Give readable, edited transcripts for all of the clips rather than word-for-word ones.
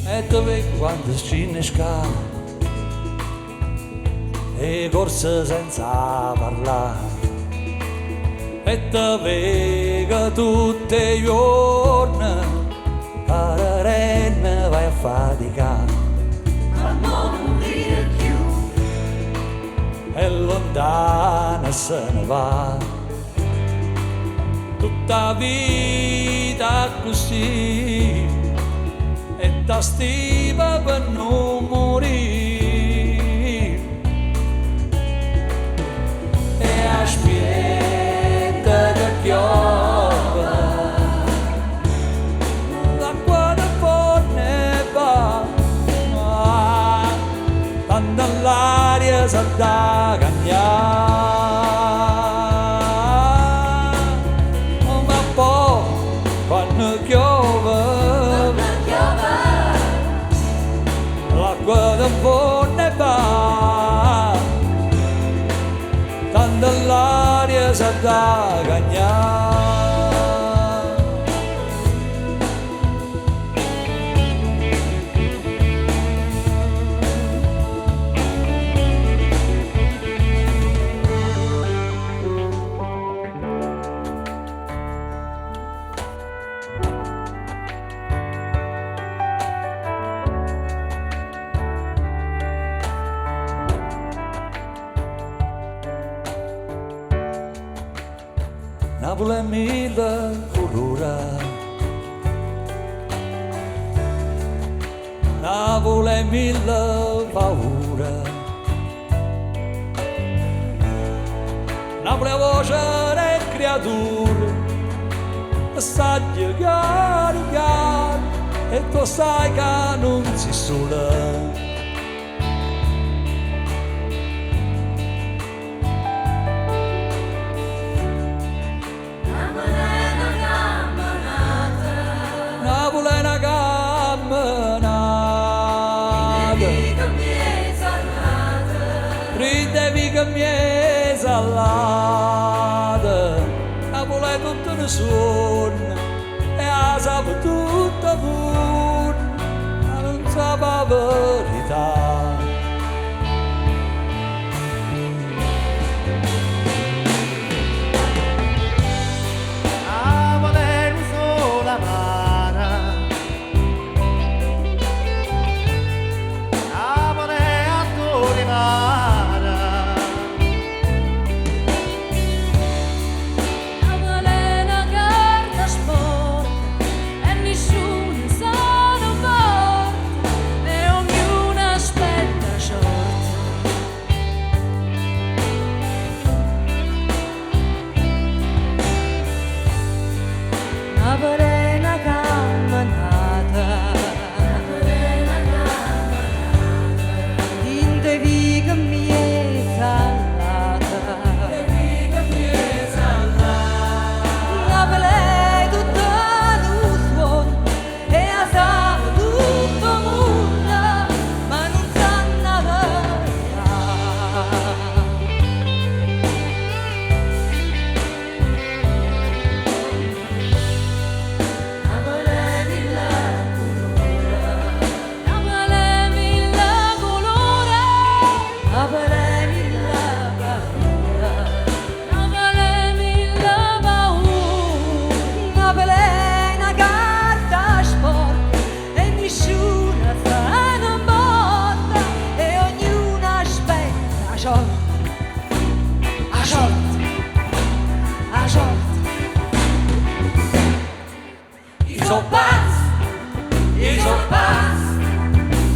E dove quando ci ne scala e corse senza parlare e dove che tutti i giorni cararenne vai a faticare ma non dire più e lontana se ne va tutta vita così e da stiva per non morire e aspetta che piova l'acqua da fonte va quando l'aria si da cagnare ma poi quando piove l'acqua da fonte va quando l'aria si da cagnare. Napoli è mille colori, Napoli è mille paure, Napoli è voce delle creature, sai chiaro chiaro e tu sai che non si sola. Napoli è una camminata, ridevi che mi è salata, Napoli è tutto un suono e la sape tutta pure, ma non sa la verità.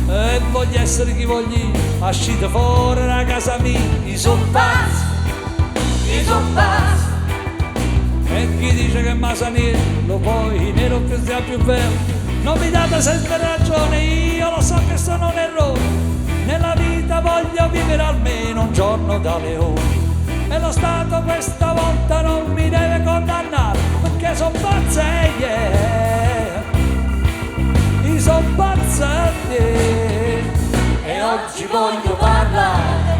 E voglio essere chi voglio, uscite fuori da casa mia, sono pazzo, e chi dice che Masaniello poi nero più sia più bello, non mi date sempre ragione, io lo so che sono un errore, nella vita voglio vivere almeno un giorno da leone, e lo Stato questa volta non mi deve condannare, perché sono pazzo e yeah. ci voglio parlare.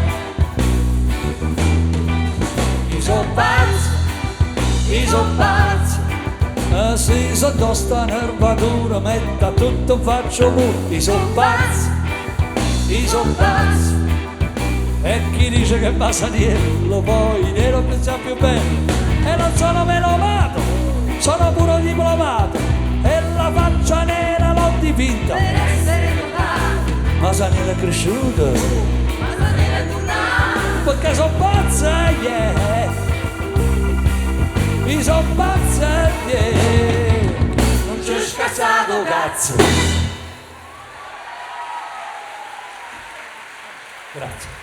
Io so pazzo, io so pazzo. Se sotto sta nervatura metta tutto faccio pure. Io so pazzo, io so pazzo. E chi dice che basta dirlo poi ne lo pensa più bene. E non sono menomato, sono pure diplomato. E la faccia nera l'ho dipinta, Per essere lontano, ma se ne è cresciuta, ma se ne è tornato. perché sono pazza, yeah. Io sono pazza, yeah. Non ci ho scazzato cazzo. Grazie.